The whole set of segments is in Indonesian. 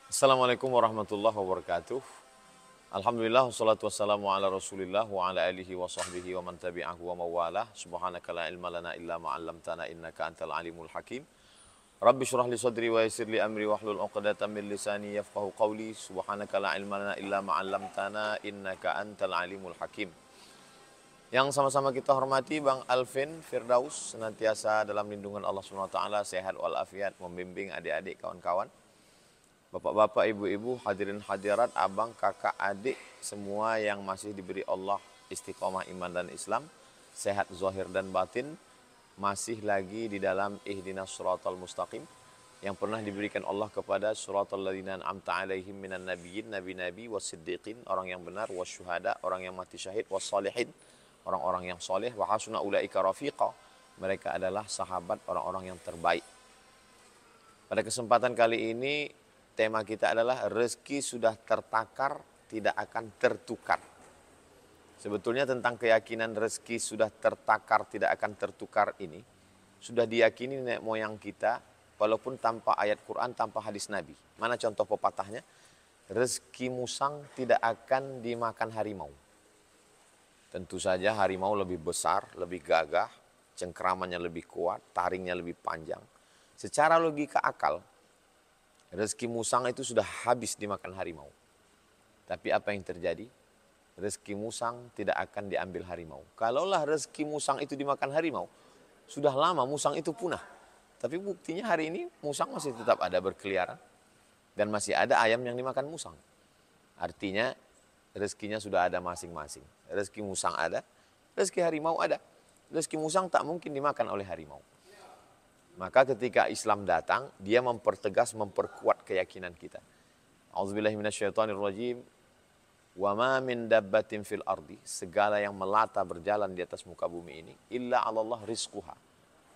Assalamualaikum warahmatullahi wabarakatuh. Alhamdulillah wassalatu wassalamu ala Rasulillah wa ala alihi wa sahbihi wa man tabi'ahu wa mawalah. Subhanaka la ilma lana illa ma 'allamtana innaka antal alimul hakim. Rabbi shrah li sadri wa yassir li amri wahlul 'uqdatam min lisani yafqahu qawli. Subhanaka la ilma lana illa ma 'allamtana innaka antal alimul hakim. Yang sama-sama kita hormati Bang Alvin Firdaus, senantiasa dalam lindungan Allah Subhanahu wa taala, sehat walafiat, membimbing adik-adik kawan-kawan. Bapak-bapak, ibu-ibu, hadirin hadirat, abang, kakak, adik, semua yang masih diberi Allah istiqomah iman dan Islam, sehat zahir dan batin, masih lagi di dalam ihdinas siratal mustaqim, yang pernah diberikan Allah kepada siratal ladzina an'amta alaihim minan nabiyyin, nabi-nabi, wasiddiqin, orang yang benar, wasyuhada, orang yang mati syahid, wassalihin, orang-orang yang soleh, wa hasuna ulaika rafiqa, mereka adalah sahabat orang-orang yang terbaik. Pada kesempatan kali ini tema kita adalah rezeki sudah tertakar, tidak akan tertukar. Sebetulnya tentang keyakinan rezeki sudah tertakar, tidak akan tertukar ini, sudah diyakini nenek moyang kita, walaupun tanpa ayat Quran, tanpa hadis Nabi. Mana contoh pepatahnya? Rezeki musang tidak akan dimakan harimau. Tentu saja harimau lebih besar, lebih gagah, cengkeramannya lebih kuat, taringnya lebih panjang. Secara logika akal, rezeki musang itu sudah habis dimakan harimau. Tapi apa yang terjadi? Rezeki musang tidak akan diambil harimau. Kalaulah rezeki musang itu dimakan harimau, sudah lama musang itu punah. Tapi buktinya hari ini musang masih tetap ada berkeliaran. Dan masih ada ayam yang dimakan musang. Artinya rezekinya sudah ada masing-masing. Rezeki musang ada, rezeki harimau ada. Rezeki musang tak mungkin dimakan oleh harimau. Maka ketika Islam datang, dia mempertegas, memperkuat keyakinan kita. A'udzubillahi minasyaitonirrajim. Wa ma min dabbatin fil ardi, segala yang melata berjalan di atas muka bumi ini, illa 'alallah rizquha.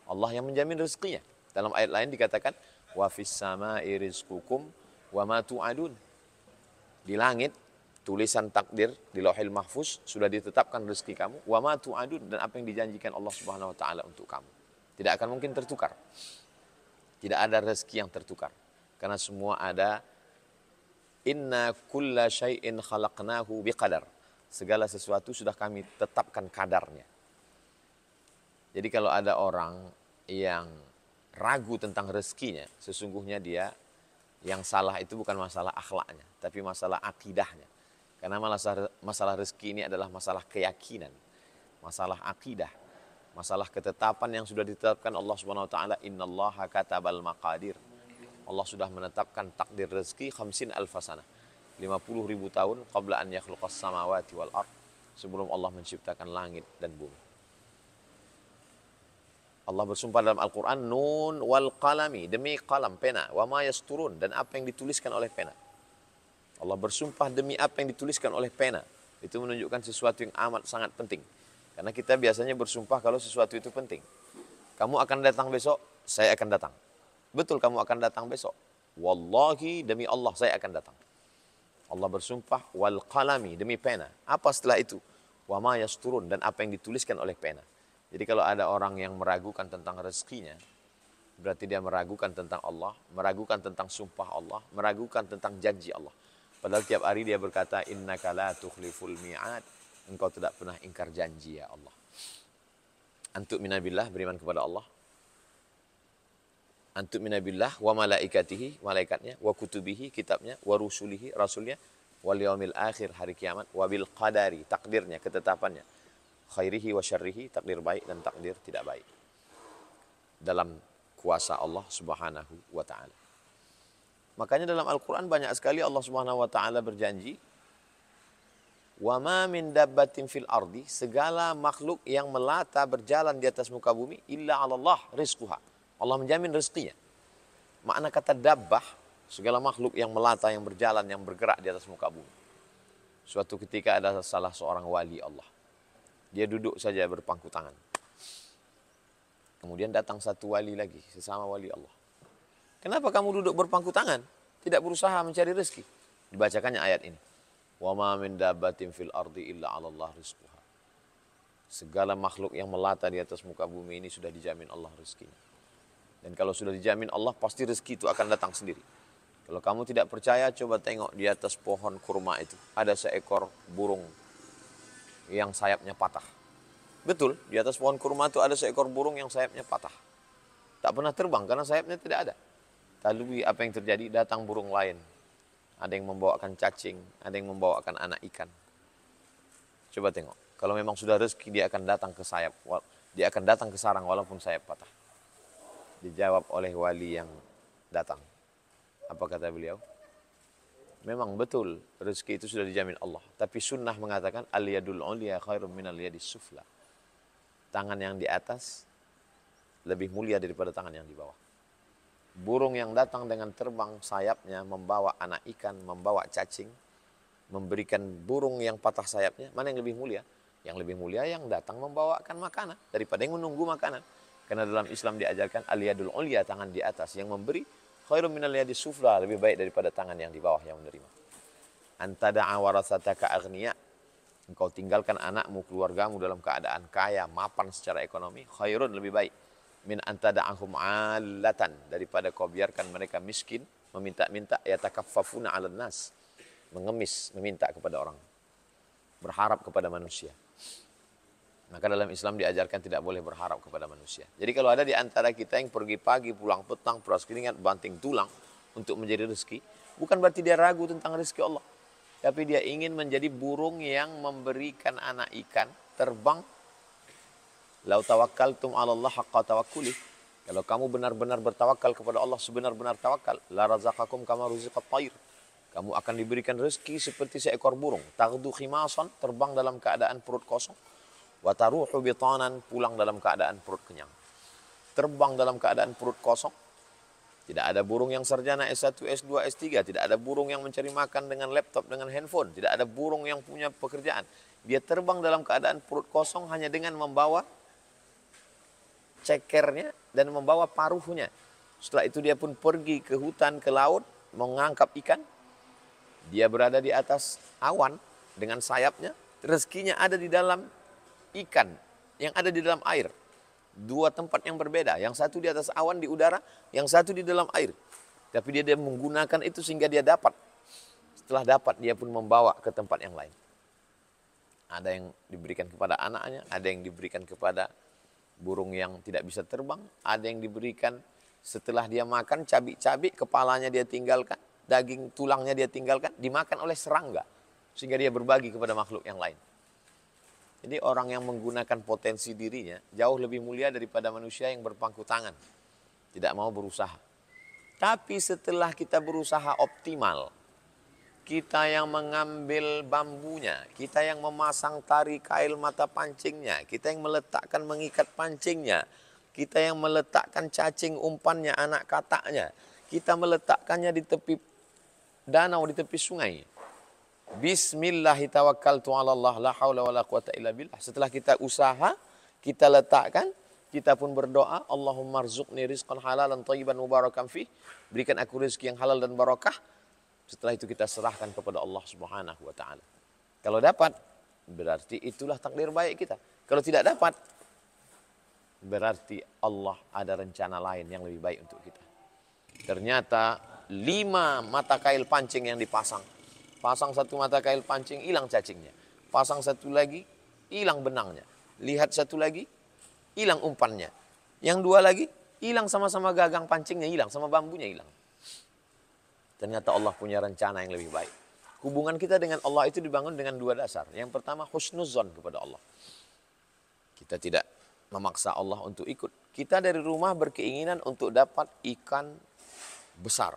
Allah yang menjamin rezekinya. Dalam ayat lain dikatakan, wa fis samai rizqukum wa ma tu'adun. Di langit, tulisan takdir di Lauhil Mahfuz sudah ditetapkan rezeki kamu, wa ma tu'adun, dan apa yang dijanjikan Allah Subhanahu wa taala untuk kamu. Tidak akan mungkin tertukar. Tidak ada rezeki yang tertukar. Karena semua ada. Inna kulla syai'in khalaqnahu biqadar. Segala sesuatu sudah kami tetapkan kadarnya. Jadi kalau ada orang yang ragu tentang rezekinya, sesungguhnya dia yang salah itu bukan masalah akhlaknya, tapi masalah akidahnya. Karena masalah rezeki ini adalah masalah keyakinan, masalah akidah. Masalah ketetapan yang sudah ditetapkan Allah Subhanahu wa taala, innallaha katabal maqadir. Allah sudah menetapkan takdir rezeki 50 alfasana. 50.000 tahun qabla an yakhluqas samawati wal ard. Sebelum Allah menciptakan langit dan bumi. Allah bersumpah dalam Al-Qur'an, nun wal qalami, demi qalam, pena, wa ma yasturun, dan apa yang dituliskan oleh pena. Allah bersumpah demi apa yang dituliskan oleh pena. Itu menunjukkan sesuatu yang amat sangat penting. Karena kita biasanya bersumpah kalau sesuatu itu penting. Kamu akan datang besok, saya akan datang. Betul kamu akan datang besok. Wallahi, demi Allah saya akan datang. Allah bersumpah wal qalami, demi pena. Apa setelah itu? Wa ma yasturun, dan apa yang dituliskan oleh pena. Jadi kalau ada orang yang meragukan tentang rezekinya, berarti dia meragukan tentang Allah, meragukan tentang sumpah Allah, meragukan tentang janji Allah. Padahal tiap hari dia berkata, innaka la tukhliful mi'ad. Engkau tidak pernah ingkar janji ya Allah. Antuk minabillah, beriman kepada Allah. Antuk minabillah wa malaikatihi, malaikatnya, wa kutubihi, kitabnya, wa rusulihi, rasulnya, wal yaumil akhir, hari kiamat, wa bil qadari, takdirnya, ketetapannya, khairihi wa syarrihi, takdir baik dan takdir tidak baik. Dalam kuasa Allah Subhanahu wa taala. Makanya dalam Al-Qur'an banyak sekali Allah Subhanahu wa taala berjanji, wa ma min dabbatin fil ardi, segala makhluk yang melata berjalan di atas muka bumi, illa 'alallah rizquha. Allah menjamin rezekinya. Makna kata dabbah, segala makhluk yang melata, yang berjalan, yang bergerak di atas muka bumi. Suatu ketika ada salah seorang wali Allah. Dia duduk saja berpangku tangan. Kemudian datang satu wali lagi, sesama wali Allah. Kenapa kamu duduk berpangku tangan? Tidak berusaha mencari rezeki. Dibacakannya ayat ini. Wa ma min dabbatin fil ardi illa 'alallah rizquha. Segala makhluk yang melata di atas muka bumi ini sudah dijamin Allah rezekinya. Dan kalau sudah dijamin Allah, pasti rezeki itu akan datang sendiri. Kalau kamu tidak percaya, coba tengok di atas pohon kurma itu. Ada seekor burung yang sayapnya patah. Betul, di atas pohon kurma itu ada seekor burung yang sayapnya patah. Tak pernah terbang karena sayapnya tidak ada. Lalu apa yang terjadi? Datang burung lain. Ada yang membawakan cacing, ada yang membawakan anak ikan. Coba tengok. Kalau memang sudah rezeki, dia akan datang ke sayap. Dia akan datang ke sarang walaupun sayap patah. Dijawab oleh wali yang datang. Apa kata beliau? Memang betul rezeki itu sudah dijamin Allah. Tapi sunnah mengatakan al-yadul ulya khairum minal yadis sufla. Tangan yang di atas lebih mulia daripada tangan yang di bawah. Burung yang datang dengan terbang sayapnya membawa anak ikan, membawa cacing, memberikan burung yang patah sayapnya, mana yang lebih mulia? Yang lebih mulia yang datang membawakan makanan daripada yang menunggu makanan. Karena dalam Islam diajarkan al-yadul ulya, tangan di atas yang memberi, khairum minal yadis sufla, lebih baik daripada tangan yang di bawah yang menerima. Antada'a warasataka aghniya, engkau tinggalkan anakmu, keluargamu dalam keadaan kaya, mapan secara ekonomi, khairun, lebih baik. Min antada'ahum 'allatan, daripada kau biarkan mereka miskin, meminta-minta, yatakaffafuna 'alan nas, mengemis, meminta kepada orang, berharap kepada manusia. Maka dalam Islam diajarkan tidak boleh berharap kepada manusia. Jadi kalau ada di antara kita yang pergi pagi, pulang petang, peras keringat, banting tulang untuk menjadi rezeki, bukan berarti dia ragu tentang rezeki Allah. Tapi dia ingin menjadi burung yang memberikan anak ikan, terbang. Lau tawakkaltum 'ala Allah haqqa tawakkuli. Kalau kamu benar-benar bertawakal kepada Allah sebenar-benar tawakal, la razaqakum kama ruziqat tayr. Kamu akan diberikan rezeki seperti seekor burung. Taghdu khimasan, terbang dalam keadaan perut kosong. Wa taruhu bitanan, pulang dalam keadaan perut kenyang. Terbang dalam keadaan perut kosong. Tidak ada burung yang sarjana S1, S2, S3. Tidak ada burung yang mencari makan dengan laptop, dengan handphone. Tidak ada burung yang punya pekerjaan. Dia terbang dalam keadaan perut kosong hanya dengan membawa cekernya dan membawa paruhnya. Setelah itu dia pun pergi ke hutan, ke laut, mengangkap ikan. Dia berada di atas awan dengan sayapnya. Rezekinya ada di dalam ikan yang ada di dalam air. Dua tempat yang berbeda. Yang satu di atas awan di udara, yang satu di dalam air. Tapi dia menggunakan itu sehingga dia dapat. Setelah dapat dia pun membawa ke tempat yang lain. Ada yang diberikan kepada anaknya, ada yang diberikan kepada burung yang tidak bisa terbang, ada yang diberikan setelah dia makan cabik-cabik, kepalanya dia tinggalkan, daging tulangnya dia tinggalkan, dimakan oleh serangga. Sehingga dia berbagi kepada makhluk yang lain. Jadi orang yang menggunakan potensi dirinya jauh lebih mulia daripada manusia yang berpangku tangan. Tidak mau berusaha. Tapi setelah kita berusaha optimal, kita yang mengambil bambunya, kita yang memasang tari kail mata pancingnya, kita yang meletakkan mengikat pancingnya, kita yang meletakkan cacing umpannya, anak kataknya, kita meletakkannya di tepi danau, di tepi sungai. Bismillahi tawakkaltu 'ala Allah la haula wala quwata illa billah. Setelah kita usaha, kita letakkan, kita pun berdoa, Allahumma rzuqni rizqan halalan thayyiban mubarakan fih. Berikan aku rezeki yang halal dan barakah. Setelah itu kita serahkan kepada Allah Subhanahu wa taala. Kalau dapat, berarti itulah takdir baik kita. Kalau tidak dapat, berarti Allah ada rencana lain yang lebih baik untuk kita. Ternyata 5 mata kail pancing yang dipasang. Pasang satu mata kail pancing, hilang cacingnya. Pasang satu lagi, hilang benangnya. Lihat satu lagi, hilang umpannya. Yang 2 lagi, hilang sama-sama gagang pancingnya, hilang sama bambunya hilang. Ternyata Allah punya rencana yang lebih baik. Hubungan kita dengan Allah itu dibangun dengan 2 dasar. Yang pertama, husnuzon kepada Allah. Kita tidak memaksa Allah untuk ikut. Kita dari rumah berkeinginan untuk dapat ikan besar.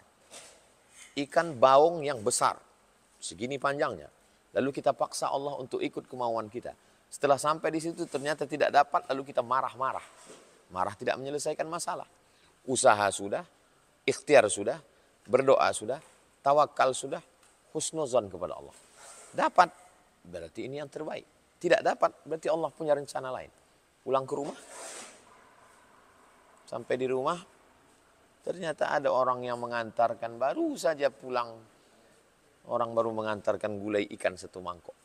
Ikan baung yang besar. Segini panjangnya. Lalu kita paksa Allah untuk ikut kemauan kita. Setelah sampai di situ ternyata tidak dapat, lalu kita marah-marah. Marah tidak menyelesaikan masalah. Usaha sudah, ikhtiar sudah, berdoa sudah, tawakal sudah, husnuzon kepada Allah. Dapat, berarti ini yang terbaik. Tidak dapat, berarti Allah punya rencana lain. Pulang ke rumah, sampai di rumah, ternyata ada orang yang mengantarkan, baru saja pulang. Orang baru mengantarkan gulai ikan 1 mangkok.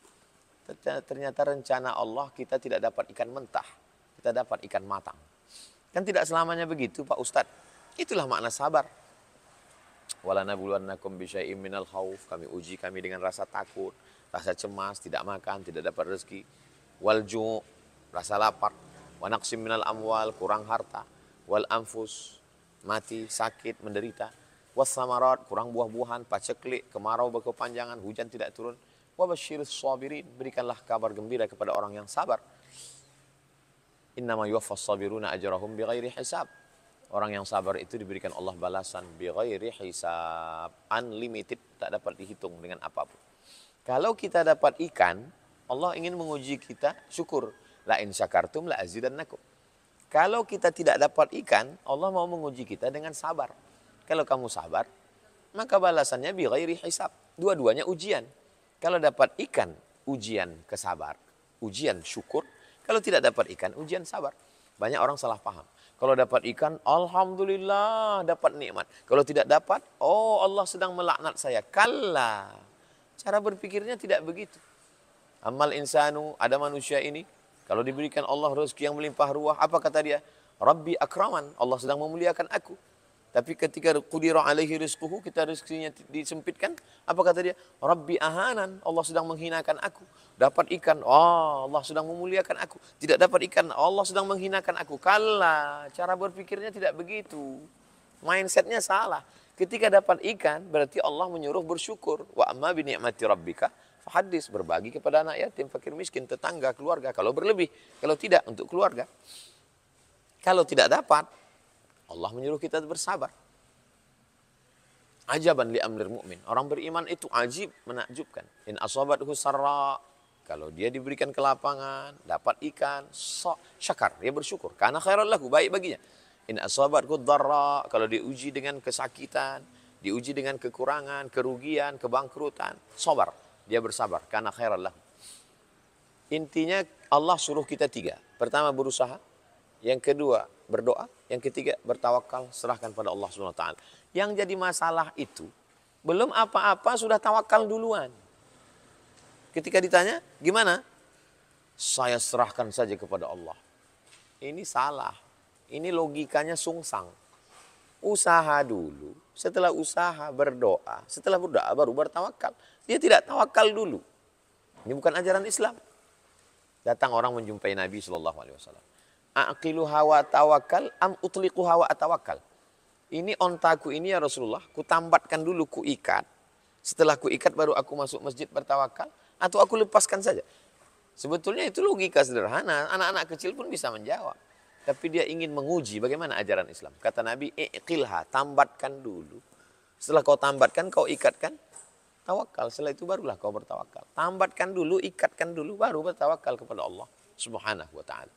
Ternyata rencana Allah kita tidak dapat ikan mentah. Kita dapat ikan matang. Kan tidak selamanya begitu Pak Ustadz. Itulah makna sabar. Walanabluwannakum bisyai'im minal khauf, kami uji kami dengan rasa takut, rasa cemas, tidak makan, tidak dapat rezeki. Wal ju', rasa lapar. Wa naqsim minal amwal, kurang harta. Wal anfus, mati, sakit, menderita. Was samarat, kurang buah-buahan, paceklik, kemarau berkepanjangan, hujan tidak turun. Wa basyiris sabirin, berikanlah kabar gembira kepada orang yang sabar. Innama yuwaffas sabiruna ajrahum bighairi hisab. Orang yang sabar itu diberikan Allah balasan bighairi hisab, unlimited, tak dapat dihitung dengan apapun. Kalau kita dapat ikan, Allah ingin menguji kita syukur. La in syakartum la azidannakum. Kalau kita tidak dapat ikan, Allah mau menguji kita dengan sabar. Kalau kamu sabar, maka balasannya bighairi hisab. Dua-duanya ujian. Kalau dapat ikan, ujian kesabar, ujian syukur. Kalau tidak dapat ikan, ujian sabar. Banyak orang salah paham. Kalau dapat ikan, alhamdulillah dapat nikmat. Kalau tidak dapat, oh Allah sedang melaknat saya. Kalla. Cara berpikirnya tidak begitu. Amal insanu, ada manusia ini, kalau diberikan Allah rezeki yang melimpah ruah, apa kata dia? Rabbi akraman, Allah sedang memuliakan aku. Tapi ketika qudira alaihi rizquhu, kita rezekinya disempitkan, apa kata dia? Rabbi ahanan, Allah sedang menghinakan aku. Dapat ikan, oh Allah sedang memuliakan aku. Tidak dapat ikan, Allah sedang menghinakan aku. Kalla, cara berpikirnya tidak begitu. Mindsetnya salah. Ketika dapat ikan, berarti Allah menyuruh bersyukur. Wa amma bi ni'mati rabbika fahadis, berbagi kepada anak yatim, fakir miskin, tetangga, keluarga. Kalau berlebih, kalau tidak untuk keluarga. Kalau tidak dapat, Allah menyuruh kita bersabar. Ajaban li amrir mu'min. Orang beriman itu ajib, menakjubkan. In asabathu sarra, kalau dia diberikan kelapangan, dapat ikan, syakar, dia bersyukur. Karena khairan lahu, baik baginya. In asabathu dharra, kalau diuji dengan kesakitan, diuji dengan kekurangan, kerugian, kebangkrutan, sabar, dia bersabar. Karena khairan lahu. Intinya Allah suruh kita tiga. Pertama berusaha, yang kedua berdoa, yang ketiga bertawakal, serahkan pada Allah SWT. Yang jadi masalah itu, belum apa-apa sudah tawakal duluan. Ketika ditanya, gimana? Saya serahkan saja kepada Allah. Ini salah. Ini logikanya sungsang. Usaha dulu, setelah usaha berdoa, setelah berdoa baru bertawakal. Dia tidak tawakal dulu. Ini bukan ajaran Islam. Datang orang menjumpai Nabi SAW. Aqilu hawa tawakal am utliqu hawa atawakal. Ini ontaku ini ya Rasulullah, ku tambatkan dulu, ku ikat. Setelah ku ikat baru aku masuk masjid bertawakal, atau aku lepaskan saja. Sebetulnya itu logika sederhana, anak-anak kecil pun bisa menjawab. Tapi dia ingin menguji bagaimana ajaran Islam. Kata Nabi, iqilha, tambatkan dulu. Setelah kau tambatkan, kau ikatkan, tawakal. Setelah itu barulah kau bertawakal. Tambatkan dulu, ikatkan dulu, baru bertawakal kepada Allah Subhanahu wa ta'ala.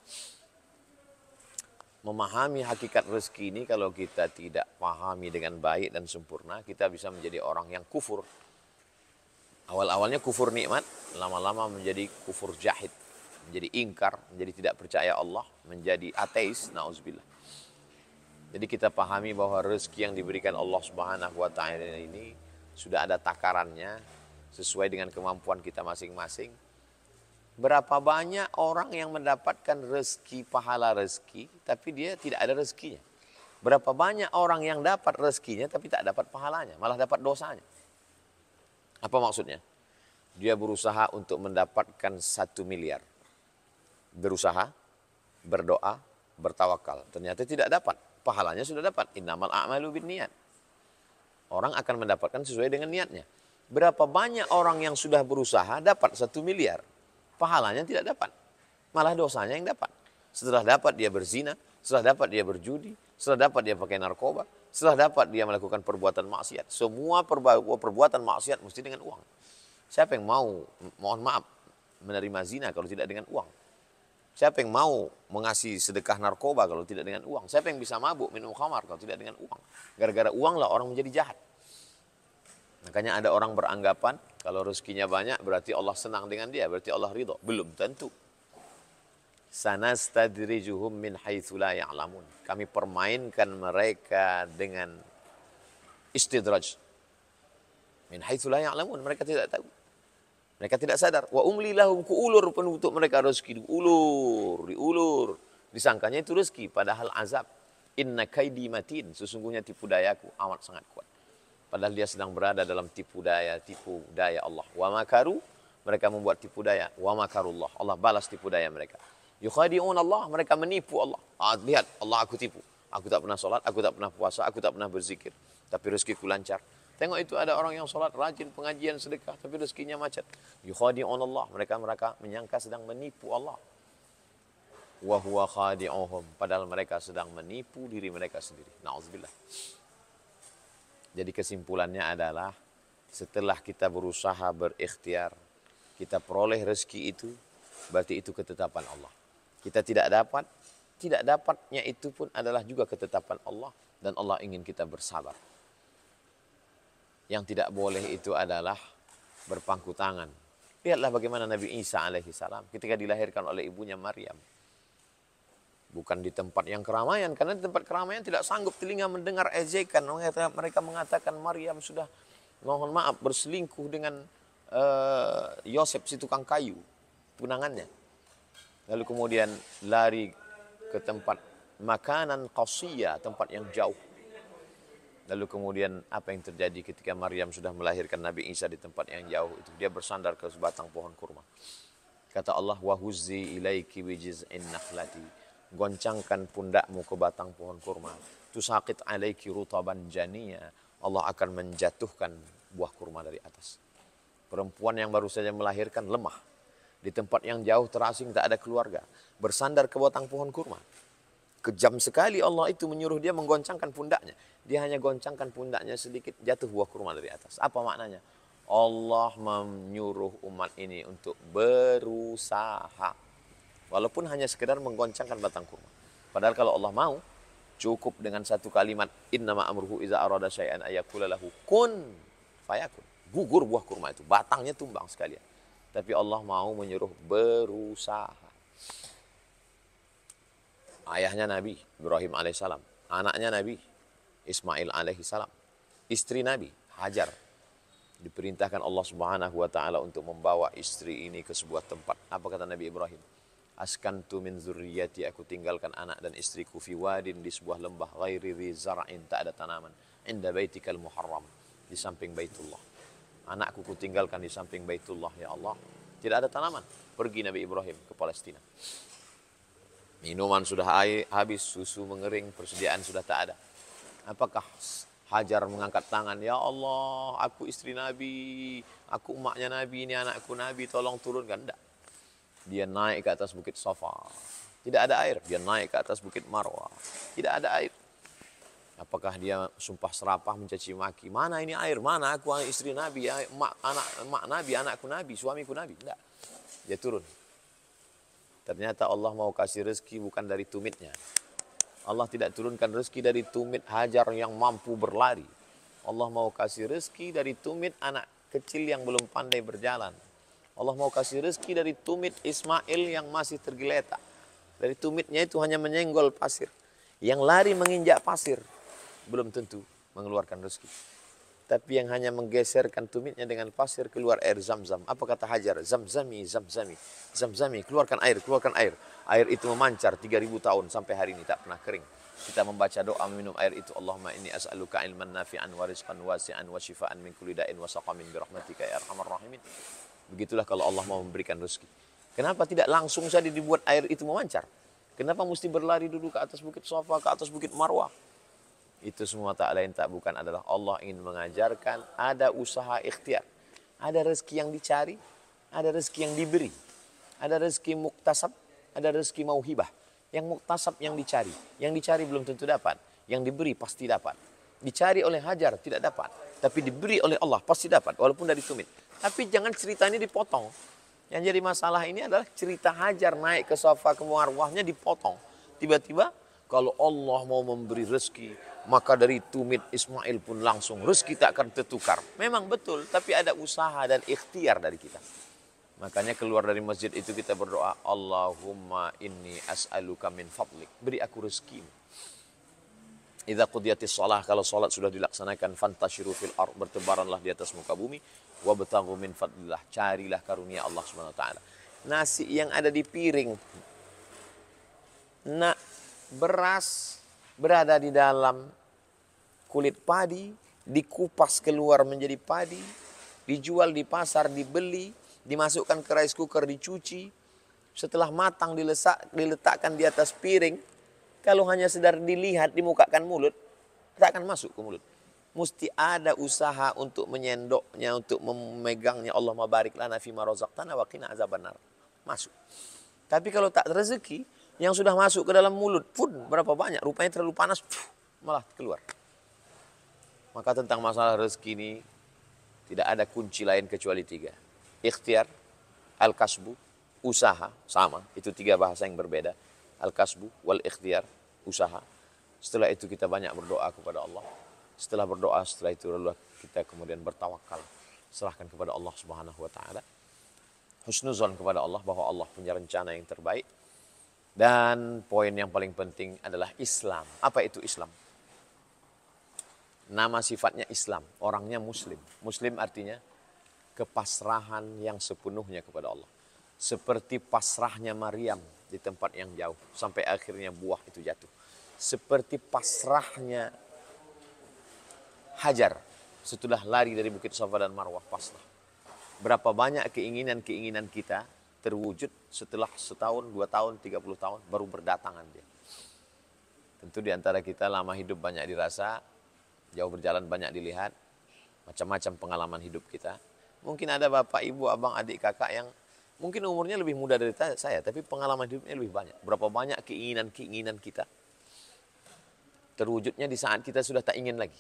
Memahami hakikat rezeki ini kalau kita tidak pahami dengan baik dan sempurna, kita bisa menjadi orang yang kufur. Awal-awalnya kufur nikmat, lama-lama menjadi kufur jahid, menjadi ingkar, menjadi tidak percaya Allah, menjadi ateis, na'udzubillah. Jadi kita pahami bahwa rezeki yang diberikan Allah Subhanahu wa ta'ala ini sudah ada takarannya sesuai dengan kemampuan kita masing-masing. Berapa banyak orang yang mendapatkan rezeki, pahala rezeki, tapi dia tidak ada rezekinya. Berapa banyak orang yang dapat rezekinya, tapi tak dapat pahalanya, malah dapat dosanya. Apa maksudnya? Dia berusaha untuk mendapatkan 1 miliar. Berusaha, berdoa, bertawakal. Ternyata tidak dapat, pahalanya sudah dapat. Innamal a'malu binniyat. Orang akan mendapatkan sesuai dengan niatnya. Berapa banyak orang yang sudah berusaha dapat 1 miliar. Pahalanya tidak dapat, malah dosanya yang dapat. Setelah dapat dia berzina, setelah dapat dia berjudi, setelah dapat dia pakai narkoba, setelah dapat dia melakukan perbuatan maksiat. Semua perbuatan maksiat mesti dengan uang. Siapa yang mau, mohon maaf, menerima zina kalau tidak dengan uang? Siapa yang mau mengasih sedekah narkoba kalau tidak dengan uang? Siapa yang bisa mabuk, minum khamar kalau tidak dengan uang? Gara-gara uang lah orang menjadi jahat. Makanya ada orang beranggapan kalau rezekinya banyak berarti Allah senang dengan dia, berarti Allah ridho. Belum tentu. Sanastadrijuhum min haitsu la ya'lamun. Kami permainkan mereka dengan istidraj. Min haitsu la ya'lamun, mereka tidak tahu. Mereka tidak sadar. Wa umli lahum, kuulur penutup mereka rezeki, diulur. Disangkanya itu rezeki, padahal azab. Inna kaidi matin, sesungguhnya tipu dayaku amat sangat kuat. Padahal dia sedang berada dalam tipu daya Allah. Wa makaru, mereka membuat tipu daya. Wa makarullah, Allah balas tipu daya mereka. Yukhadi'un Allah, mereka menipu Allah. Lihat, Allah aku tipu. Aku tak pernah sholat, aku tak pernah puasa, aku tak pernah berzikir. Tapi rezekiku lancar. Tengok itu ada orang yang sholat, rajin, pengajian, sedekah, tapi rezekinya macet. Yukhadi'un Allah, mereka menyangka sedang menipu Allah. Wa huwa khadi'uhum, padahal mereka sedang menipu diri mereka sendiri. Na'udzubillah. Jadi kesimpulannya adalah setelah kita berusaha berikhtiar, kita peroleh rezeki itu, berarti itu ketetapan Allah. Kita tidak dapatnya itu pun adalah juga ketetapan Allah, dan Allah ingin kita bersabar. Yang tidak boleh itu adalah berpangku tangan. Lihatlah bagaimana Nabi Isa alaihissalam ketika dilahirkan oleh ibunya Maryam. Bukan di tempat yang keramaian, karena di tempat keramaian tidak sanggup telinga mendengar ejekan. Mereka mengatakan Maryam sudah, mohon maaf, berselingkuh dengan Yosef si tukang kayu, tunangannya. Lalu kemudian lari ke tempat makanan qasiyah, tempat yang jauh. Lalu kemudian apa yang terjadi ketika Maryam sudah melahirkan Nabi Isa di tempat yang jauh itu? Dia bersandar ke sebatang pohon kurma. Kata Allah, wa huzzi ilaiki bijiz'in nakhlati. Goncangkan pundakmu ke batang pohon kurma. Tusaqit alaiki rutaban janiya. Allah akan menjatuhkan buah kurma dari atas. Perempuan yang baru saja melahirkan lemah. Di tempat yang jauh terasing tak ada keluarga. Bersandar ke batang pohon kurma. Kejam sekali Allah itu menyuruh dia menggoncangkan pundaknya. Dia hanya goncangkan pundaknya sedikit, jatuh buah kurma dari atas. Apa maknanya? Allah menyuruh umat ini untuk berusaha. Walaupun hanya sekedar menggoncangkan batang kurma. Padahal kalau Allah mau, cukup dengan satu kalimat, innama amruhu iza arada syai'an ayakula lahu kun fayakun. Gugur buah kurma itu, batangnya tumbang sekalian. Tapi Allah mau menyuruh berusaha. Ayahnya Nabi Ibrahim alaihissalam, anaknya Nabi Ismail alaihissalam, istri Nabi Hajar, diperintahkan Allah subhanahu wa ta'ala untuk membawa istri ini ke sebuah tempat. Apa kata Nabi Ibrahim? Askantu min zurriyati, aku tinggalkan anak dan istriku fi wadin, di sebuah lembah, ghairi dhi zar'in, tak ada tanaman, inda baitikal muharram, di samping Baitullah. Anakku kutinggalkan di samping Baitullah, ya Allah, tidak ada tanaman. Pergi Nabi Ibrahim ke Palestina. Minuman sudah habis, susu mengering, persediaan sudah tak ada. Apakah Hajar mengangkat tangan, ya Allah, aku istri Nabi, aku emaknya Nabi, ini anakku Nabi, tolong turunkan? Tidak. Dia naik ke atas bukit Safa, tidak ada air. Dia naik ke atas bukit Marwah, tidak ada air. Apakah dia sumpah serapah mencaci maki, mana ini air, mana aku istri Nabi, emak Nabi, anakku Nabi, suamiku Nabi? Tidak. Dia turun. Ternyata Allah mau kasih rezeki bukan dari tumitnya. Allah tidak turunkan rezeki dari tumit Hajar yang mampu berlari. Allah mau kasih rezeki dari tumit anak kecil yang belum pandai berjalan. Allah mau kasih rezeki dari tumit Ismail yang masih tergeletak. Dari tumitnya itu hanya menyenggol pasir. Yang lari menginjak pasir belum tentu mengeluarkan rezeki. Tapi yang hanya menggeserkan tumitnya dengan pasir, keluar air Zam-Zam. Apa kata Hajar? Zamzami, Zamzami, Zamzami, keluarkan air, keluarkan air. Air itu memancar 3000 tahun sampai hari ini tak pernah kering. Kita membaca doa minum air itu, Allahumma inni as'aluka ilman nafi'an wa rizqan wasi'an wa shifaan min kulli da'in wa saqamin bi rahmatika ya arhamar rahimin. Begitulah kalau Allah mau memberikan rezeki. Kenapa tidak langsung saja dibuat air itu memancar? Kenapa mesti berlari dulu ke atas bukit Safa, ke atas bukit Marwah? Itu semua tak lain tak bukan adalah Allah ingin mengajarkan ada usaha ikhtiar. Ada rezeki yang dicari, ada rezeki yang diberi. Ada rezeki muktasab, ada rezeki mauhibah. Yang muktasab yang dicari belum tentu dapat. Yang diberi pasti dapat. Dicari oleh Hajar tidak dapat, tapi diberi oleh Allah pasti dapat, walaupun dari tumit. Tapi jangan cerita ini dipotong. Yang jadi masalah ini adalah cerita Hajar naik ke Safa ke Marwahnya dipotong. Tiba-tiba kalau Allah mau memberi rezeki, maka dari tumit Ismail pun langsung rezeki tak akan tertukar. Memang betul, tapi ada usaha dan ikhtiar dari kita. Makanya keluar dari masjid itu kita berdoa, Allahumma inni as'aluka min fadlik. Beri aku rezekimu. Idza qudiyatis shalah, kalau salat sudah dilaksanakan, fantashiru fil ardh, bertebaranlah di atas muka bumi, wabtaghu min fadlillah, carilah karunia Allah Subhanahu wa taala. Nasi yang ada di piring, beras berada di dalam kulit padi, dikupas keluar menjadi padi, dijual di pasar, dibeli, dimasukkan ke rice cooker, dicuci. Setelah matang diletakkan di atas piring. Kalau hanya sedar dilihat, dimukakan mulut, tak akan masuk ke mulut. Mesti ada usaha untuk menyendoknya, untuk memegangnya. Allahumma barik lana fima razaqtana wa qina azabannar. Masuk. Tapi kalau tak rezeki, yang sudah masuk ke dalam mulut pun berapa banyak, rupanya terlalu panas, malah keluar. Maka tentang masalah rezeki ini, tidak ada kunci lain kecuali 3. Ikhtiar, al-kasbu, usaha, sama. Itu 3 bahasa yang berbeda. Al-kasbu, wal-ikhtiar, usaha. Setelah itu kita banyak berdoa kepada Allah. Setelah berdoa, setelah itu lalu kita kemudian bertawakal. Serahkan kepada Allah Subhanahu wa ta'ala. Husnuzon kepada Allah bahwa Allah punya rencana yang terbaik. Dan poin yang paling penting adalah Islam. Apa itu Islam? Nama sifatnya Islam, orangnya Muslim. Muslim artinya kepasrahan yang sepenuhnya kepada Allah. Seperti pasrahnya Maryam di tempat yang jauh sampai akhirnya buah itu jatuh. Seperti pasrahnya Hajar setelah lari dari Bukit Safa dan Marwah, pasrah. Berapa banyak keinginan-keinginan kita terwujud setelah setahun, 2 tahun, 30 tahun baru berdatangan dia. Tentu di antara kita lama hidup banyak dirasa, jauh berjalan banyak dilihat, macam-macam pengalaman hidup kita. Mungkin ada bapak, ibu, abang, adik, kakak yang mungkin umurnya lebih muda dari saya, tapi pengalaman hidupnya lebih banyak. Berapa banyak keinginan-keinginan kita terwujudnya di saat kita sudah tak ingin lagi.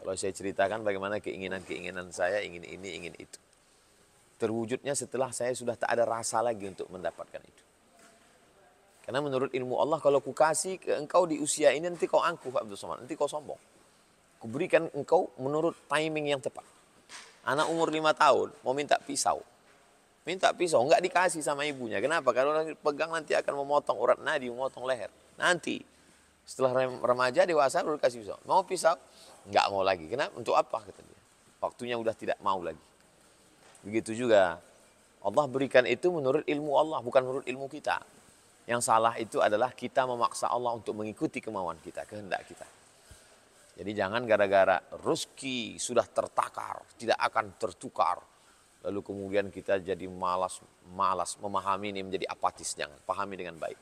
Kalau saya ceritakan bagaimana keinginan-keinginan saya, ingin ini, ingin itu. Terwujudnya setelah saya sudah tak ada rasa lagi untuk mendapatkan itu. Karena menurut ilmu Allah, kalau ku kasih ke engkau di usia ini, nanti kau angkuh Abdul Somad, nanti kau sombong. Kuberikan engkau menurut timing yang tepat. Anak umur 5 tahun mau minta pisau. Minta pisau, enggak dikasih sama ibunya. Kenapa? Karena pegang nanti akan memotong urat nadi, memotong leher. Nanti setelah remaja, dewasa baru kasih pisau. Mau pisau? Enggak mau lagi. Kenapa? Untuk apa? Kata dia. Waktunya udah tidak mau lagi. Begitu juga Allah berikan itu menurut ilmu Allah, bukan menurut ilmu kita. Yang salah itu adalah kita memaksa Allah untuk mengikuti kemauan kita, kehendak kita. Jadi jangan gara-gara rezeki sudah tertakar, tidak akan tertukar. Lalu kemudian kita jadi malas memahami ini, menjadi apatis. Jangan, pahami dengan baik.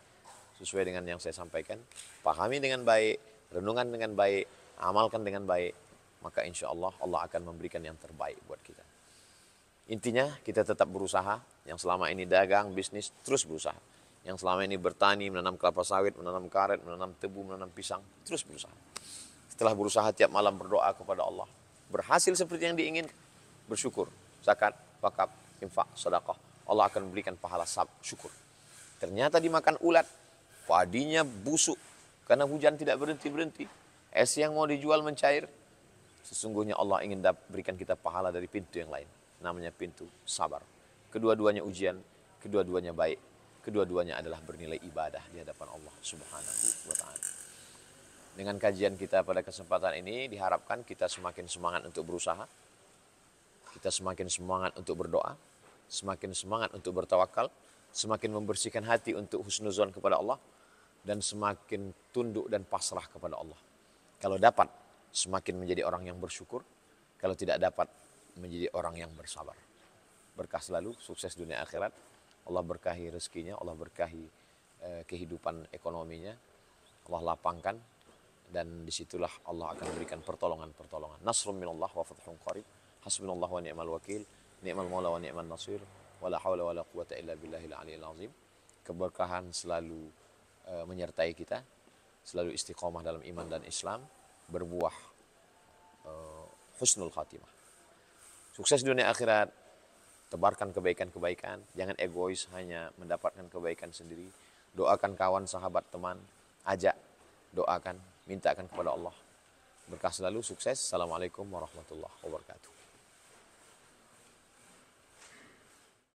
Sesuai dengan yang saya sampaikan, pahami dengan baik, renungan dengan baik, amalkan dengan baik. Maka insya Allah, Allah akan memberikan yang terbaik buat kita. Intinya kita tetap berusaha, yang selama ini dagang, bisnis, terus berusaha. Yang selama ini bertani, menanam kelapa sawit, menanam karet, menanam tebu, menanam pisang, terus berusaha. Setelah berusaha tiap malam berdoa kepada Allah, berhasil seperti yang diinginkan, bersyukur, zakat, wakaf, infak, sedekah, Allah akan memberikan pahala syukur. Ternyata dimakan ulat, padinya busuk, karena hujan tidak berhenti-berhenti, es yang mau dijual mencair. Sesungguhnya Allah ingin berikan kita pahala dari pintu yang lain. Namanya pintu sabar. Kedua-duanya ujian, kedua-duanya baik, kedua-duanya adalah bernilai ibadah di hadapan Allah Subhanahu wa ta'ala. Dengan kajian kita pada kesempatan ini diharapkan kita semakin semangat untuk berusaha, kita semakin semangat untuk berdoa, semakin semangat untuk bertawakal, semakin membersihkan hati untuk husnuzon kepada Allah, dan semakin tunduk dan pasrah kepada Allah. Kalau dapat, semakin menjadi orang yang bersyukur. Kalau tidak dapat, menjadi orang yang bersabar. Berkah selalu, sukses dunia akhirat. Allah berkahi rezekinya, Allah berkahi kehidupan ekonominya. Allah lapangkan, dan disitulah Allah akan berikan pertolongan-pertolongan. Nasrun minallah wa fathun qarib. Hasbunallah wa ni'mal wakil. Ni'mal maula wa ni'mal nasir. Wa la hawla wa la quwata illa billahil aliyil azim. Keberkahan selalu menyertai kita. Selalu istiqomah dalam iman dan Islam. Berbuah husnul khatimah. Sukses dunia akhirat. Tebarkan kebaikan-kebaikan. Jangan egois hanya mendapatkan kebaikan sendiri. Doakan kawan, sahabat, teman. Ajak, doakan, mintakan kepada Allah. Berkah selalu, sukses. Assalamualaikum warahmatullahi wabarakatuh.